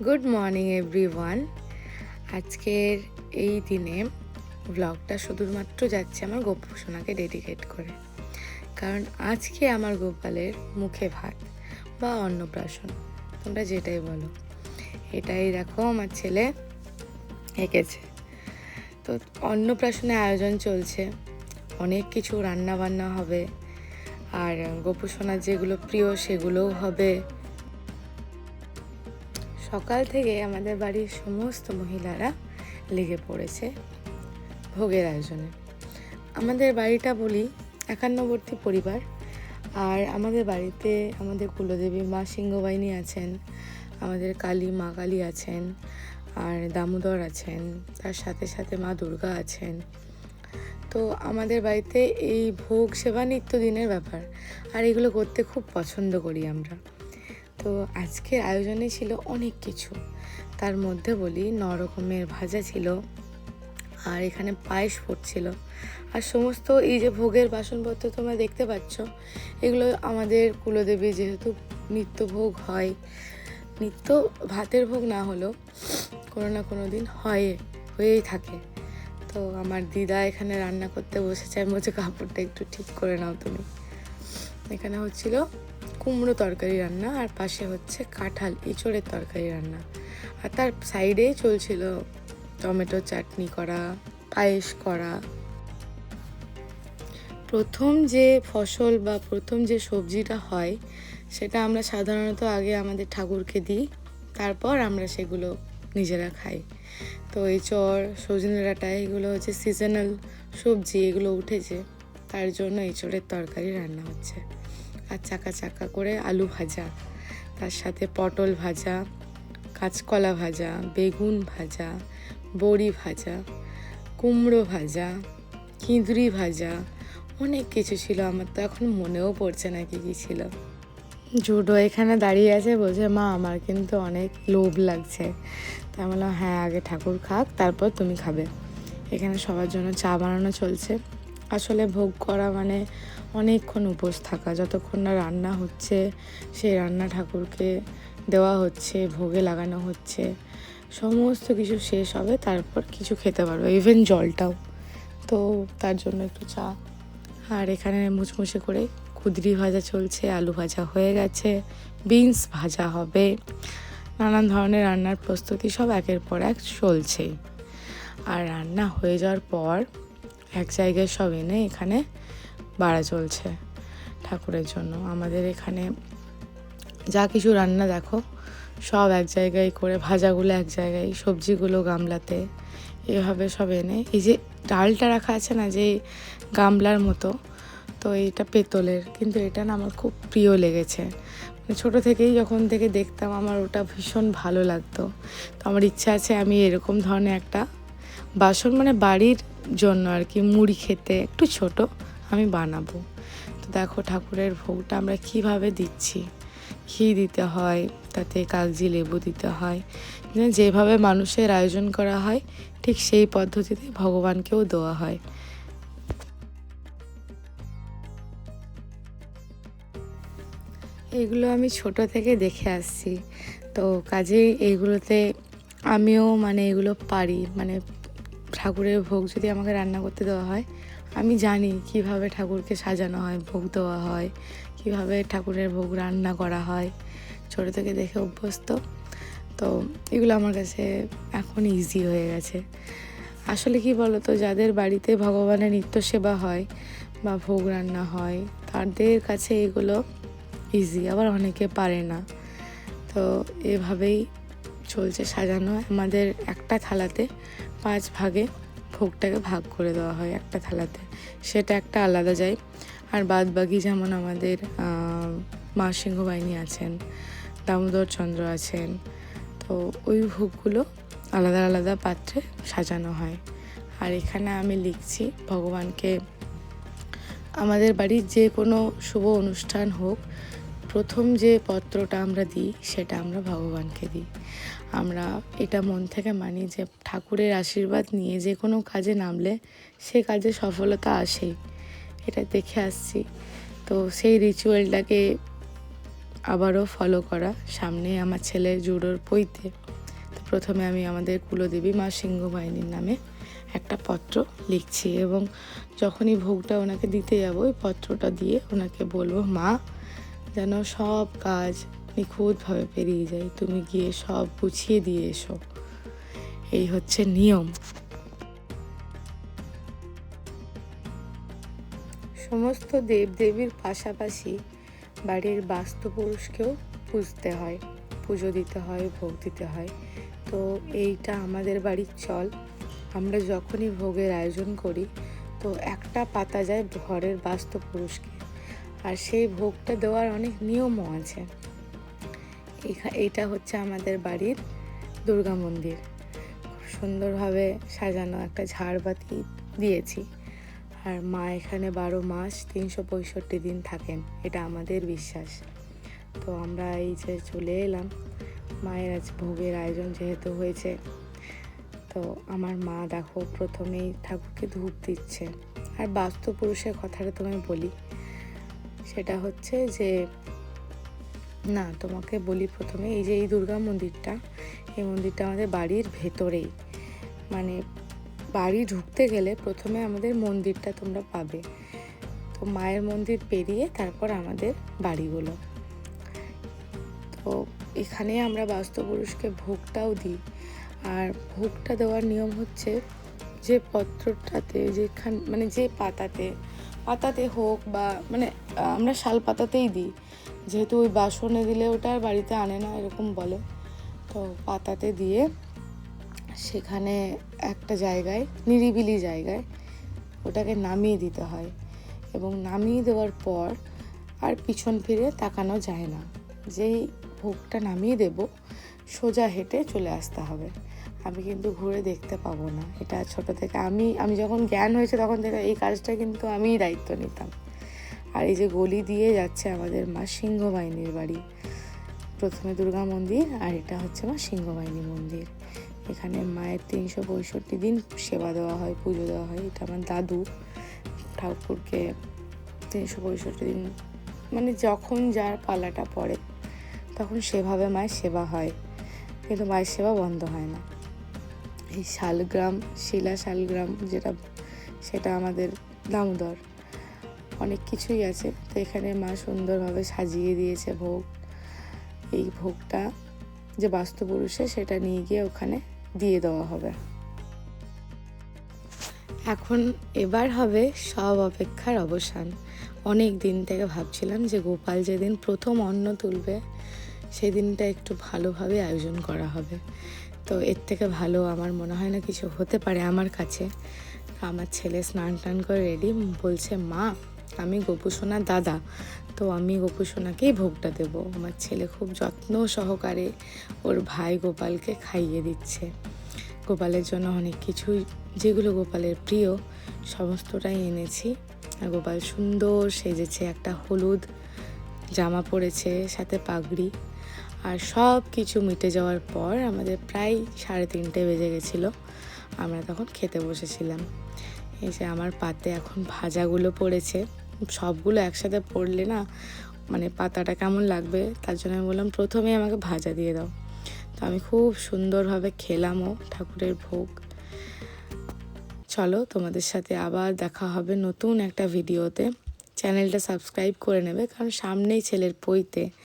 Good morning everyone. আজকের এই দিনে ব্লগটা শুধুমাত্র যাচ্ছে আমার গোপু সোনাকে ডেডিকেট করে, কারণ আজকে আমার গোপালের মুখে ভাত বা অন্নপ্রাশন, তোমরা যেটাই বলো। এটাই দেখো আমার ছেলে এঁকেছে। তো অন্নপ্রাশনের আয়োজন চলছে, অনেক কিছু রান্না বান্না হবে, আর গোপু সোনার যেগুলো প্রিয় সেগুলোও হবে। সকাল থেকে আমাদের বাড়ির সমস্ত মহিলারা লেগে পড়েছে ভোগের আয়োজনে। আমাদের বাড়িটা বলি একান্নবর্তী পরিবার, আর আমাদের বাড়িতে আমাদের কুলদেবী মা সিংহবাহিনী আছেন, আমাদের কালী মা কালী আছেন, আর দামোদর আছেন, তার সাথে সাথে মা দুর্গা আছেন। তো আমাদের বাড়িতে এই ভোগ সেবা নিত্যদিনের ব্যাপার, আর এগুলো করতে খুব পছন্দ করি আমরা। তো আজকের আয়োজনে ছিল অনেক কিছু, তার মধ্যে বলি 9 রকমের ভাজা ছিল, আর এখানে পায়েস ফুটছিল, আর সমস্ত এই যে ভোগের বাসনপত্র তোমরা দেখতে পাচ্ছ, এগুলো আমাদের কুলদেবী যেহেতু নিত্য ভোগ হয়, নিত্য ভাতের ভোগ না হলেও কোনো না কোনো দিন হয়েই থাকে। তো আমার দিদা এখানে রান্না করতে বসেছে, আমি বলছি কাপড়টা একটু ঠিক করে নাও তুমি। এখানে হচ্ছিল কুমড়ো তরকারি রান্না, আর পাশে হচ্ছে কাঁঠাল এঁচোড়ের তরকারি রান্না, আর তার সাইডেই চলছিল টমেটো চাটনি করা, পায়েস করা। প্রথম যে ফসল বা প্রথম যে সবজিটা হয় সেটা আমরা সাধারণত আগে আমাদের ঠাকুরকে দিই, তারপর আমরা সেগুলো নিজেরা খাই। তো এঁচোড়, সজনে ডাঁটা এগুলো হচ্ছে সিজনাল সবজি, এগুলো উঠেছে, তার জন্য এঁচোড়ের তরকারি রান্না হচ্ছে। আর চাকা চাকা করে আলু ভাজা, তার সাথে পটল ভাজা, কাঁচকলা ভাজা, বেগুন ভাজা, বড়ি ভাজা, কুমড়ো ভাজা, কিঁদুরি ভাজা, অনেক কিছু ছিল। আমার তো এখন মনেও পড়ছে না কী কী ছিল। জুডো এখানে দাঁড়িয়ে আছে, বলছে মা আমার কিন্তু অনেক লোভ লাগছে। তাই বললাম হ্যাঁ, আগে ঠাকুর খাক তারপর তুমি খাবে। এখানে সবার জন্য চা বানানো চলছে। আসলে ভোগ করা মানে অনেকক্ষণ উপোস থাকা, যতক্ষণ না রান্না হচ্ছে, সেই রান্না ঠাকুরকে দেওয়া হচ্ছে, ভোগে লাগানো হচ্ছে, সমস্ত কিছু শেষ হবে তারপর কিছু খেতে পারবে, ইভেন জলটাও। তো তার জন্য একটু চা। আর এখানে মুচমুচে করে কুঁদরি ভাজা চলছে, আলু ভাজা হয়ে গেছে, বিনস ভাজা হবে, নানান ধরনের রান্নার প্রস্তুতি সব একের পর এক চলছেই। আর রান্না হয়ে যাওয়ার পর এক জায়গায় সব এনে এখানে বাড়া চলছে ঠাকুরের জন্য। আমাদের এখানে যা কিছু রান্না দেখো সব এক জায়গায় করে, ভাজাগুলো এক জায়গায়, সবজিগুলো গামলাতে, এভাবে সব এনে, এই যে ডালটা রাখা আছে না যে গামলার মতো, তো এইটা পেতলের, কিন্তু এটা না আমার খুব প্রিয় লেগেছে। ছোটো থেকেই যখন থেকে দেখতাম আমার ওটা ভীষণ ভালো লাগতো। তো আমার ইচ্ছা আছে আমি এরকম ধরনের একটা বাসন, মানে বাড়ির জন্য আর কি, মুড়ি খেতে একটু ছোট আমি বানাবো। তো দেখো ঠাকুরের ভোগটা আমরা কিভাবে দিচ্ছি, ঘি দিতে হয়, তাতে কাগজি লেবু দিতে হয়, যেভাবে মানুষের আয়োজন করা হয় ঠিক সেই পদ্ধতিতে ভগবানকেও দেওয়া হয়। এগুলো আমি ছোট থেকে দেখে আসছি, তো কাজেই এইগুলোতে আমিও মানে এগুলো পারি। মানে ঠাকুরের ভোগ যদি আমাকে রান্না করতে দেওয়া হয়, আমি জানি কিভাবে ঠাকুরকে সাজানো হয়, ভোগ দেওয়া হয়, কিভাবে ঠাকুরের ভোগ রান্না করা হয়, ছোটো থেকে দেখে অভ্যস্ত। তো এগুলো আমার কাছে এখন ইজি হয়ে গেছে। আসলে কি বলো তো, যাদের বাড়িতে ভগবানের নিত্য সেবা হয় বা ভোগ রান্না হয় তাদের কাছে এগুলো ইজি, আবার অনেকে পারে না। তো এভাবেই চলছে সাজানো। আমাদের একটা থালাতে 5 ভাগে ভোগটাকে ভাগ করে দেওয়া হয় একটা থালাতে, সেটা একটা আলাদা যায়। আর বাদ বাকি যেমন আমাদের মা সিংহবাহিনী আছেন, দামোদর চন্দ্র আছেন, তো ওই ভোগগুলো আলাদা আলাদা পাত্রে সাজানো হয়। আর এখানে আমি লিখছি ভগবানকে, আমাদের বাড়ির যে কোনো শুভ অনুষ্ঠান হোক, প্রথম যে পত্রটা আমরা দিই সেটা আমরা ভগবানকে দিই। আমরা এটা মন থেকে মানি যে ঠাকুরের আশীর্বাদ নিয়ে যে কোনো কাজে নামলে সে কাজে সফলতা আসেই, এটা দেখে আসছি। তো সেই রিচুয়ালটাকে আবারও ফলো করা, সামনে আমার ছেলের জুডোর পইতে প্রথমে আমি আমাদের কুলদেবী মা সিংহবাহিনীর নামে একটা পত্র লিখছি, এবং যখনই ভোগটা ওনাকে দিতে যাব ওই পত্রটা দিয়ে ওনাকে বলবো, মা যেন সব কাজ নিখুঁতভাবে পেরিয়ে যায়, তুমি গিয়ে সব গুছিয়ে দিয়ে এসো। এই হচ্ছে নিয়ম। সমস্ত দেবদেবীর পাশাপাশি বাড়ির বাস্তুপুরুষকেও পুজতে হয়, পুজো দিতে হয়, ভোগ দিতে হয়। তো এইটা আমাদের বাড়ির চল। আমরা যখনই ভোগের আয়োজন করি তো একটা পাতা যায় ঘরের বাস্তুপুরুষকে, আর সেই ভোগটা দেওয়ার অনেক নিয়মও আছে। এইটা হচ্ছে আমাদের বাড়ির দুর্গা মন্দির। খুব সুন্দরভাবে সাজানো, একটা ঝাড়বাতি দিয়েছি। আর মা এখানে 12 মাস 365 দিন থাকেন, এটা আমাদের বিশ্বাস। তো আমরা এই যে চলে এলাম, মায়ের আজ ভোগের আয়োজন যেহেতু হয়েছে, তো আমার মা দেখো প্রথমেই ঠাকুরকে ধূপ দিচ্ছে। আর বাস্তুপুরুষের কথাটা তোমায় বলি, সেটা হচ্ছে যে না, তোমাকে বলি প্রথমে, এই যে এই দুর্গা মন্দিরটা, এই মন্দিরটা আমাদের বাড়ির ভেতরেই, মানে বাড়ি ঢুকতে গেলে প্রথমে আমাদের মন্দিরটা তোমরা পাবে। তো মায়ের মন্দির পেরিয়ে তারপর আমাদের বাড়িগুলো। তো এখানে আমরা বাস্তুপুরুষকে ভোগটাও দিই। আর ভোগটা দেওয়ার নিয়ম হচ্ছে, যে পত্রটাতে মানে যে পাতাতে হোক বা মানে আমরা শাল পাতাতেই দিই, যেহেতু ওই বাসনে দিলে ওটা আর বাড়িতে আনে না এরকম বলে। তো পাতাতে দিয়ে সেখানে একটা জায়গায়, নিরিবিলি জায়গায় ওটাকে নামিয়ে দিতে হয়, এবং নামিয়ে দেওয়ার পর আর পিছন ফিরে তাকানো যায় না। যেই ভোগটা নামিয়ে দেব সোজা হেঁটে চলে আসতে হবে। আমি কিন্তু ঘুরে দেখতে পাবো না। এটা ছোট থেকে আমি যখন জ্ঞান হয়েছে তখন থেকে এই কাজটা কিন্তু আমিই দায়িত্ব নিতাম। আর এই যে গলি দিয়ে যাচ্ছে আমাদের মা সিংহবাহিনীর বাড়ি, প্রথমে দুর্গা মন্দির আর এটা হচ্ছে মা সিংহবাহিনী মন্দির। এখানে মায়ের 365 দিন সেবা দেওয়া হয়, পুজো দেওয়া হয়। এটা আমার দাদু ঠাকুরকে 365 দিন, মানে যখন যার পালাটা পড়ে তখন সেভাবে মায়ের সেবা হয়, কিন্তু মায়ের সেবা বন্ধ হয় না। এই শালগ্রাম, শিলা শালগ্রাম যেটা, সেটা আমাদের দামোদর, অনেক কিছুই আছে। তো এখানে মা সুন্দরভাবে সাজিয়ে দিয়েছে ভোগ। এই ভোগটা যে বাস্তুপুরুষে, সেটা নিয়ে গিয়ে ওখানে দিয়ে দেওয়া হবে। এখন এবার হবে সব অপেক্ষার অবসান। অনেক দিন থেকে ভাবছিলাম যে গোপাল যেদিন প্রথম অন্ন তুলবে সেদিনটা একটু ভালোভাবে আয়োজন করা হবে। তো এর থেকে ভালো আমার মনে হয় না কিছু হতে পারে আমার কাছে। আমার ছেলে স্নান টান করে রেডি, বলছে মা আমি গোপুসোনার দাদা, তো আমি গোপুসোনাকেই ভোগটা দেবো। আমার ছেলে খুব যত্ন সহকারে ওর ভাই গোপালকে খাইয়ে দিচ্ছে। গোপালের জন্য অনেক কিছুই, যেগুলো গোপালের প্রিয় সমস্তটাই এনেছি। আর গোপাল সুন্দর সেজেছে, একটা হলুদ জামা পরেছে, সাথে পাগড়ি। আর সব কিছু মিটে যাওয়ার পর আমাদের প্রায় 3:30 বেজে গেছিলো। আমরা তখন খেতে বসেছিলাম। এই যে আমার পাতে এখন ভাজাগুলো পড়েছে, সবগুলো একসাথে পড়লে না মানে পাতাটা কেমন লাগবে, তার জন্য আমি বললাম প্রথমে আমাকে ভাজা দিয়ে দাও। তো আমি খুব সুন্দরভাবে খেলামও ঠাকুরের ভোগ। চলো, তোমাদের সাথে আবার দেখা হবে নতুন একটা ভিডিওতে। চ্যানেলটা সাবস্ক্রাইব করে নেবে, কারণ সামনেই ছেলের পৈতে।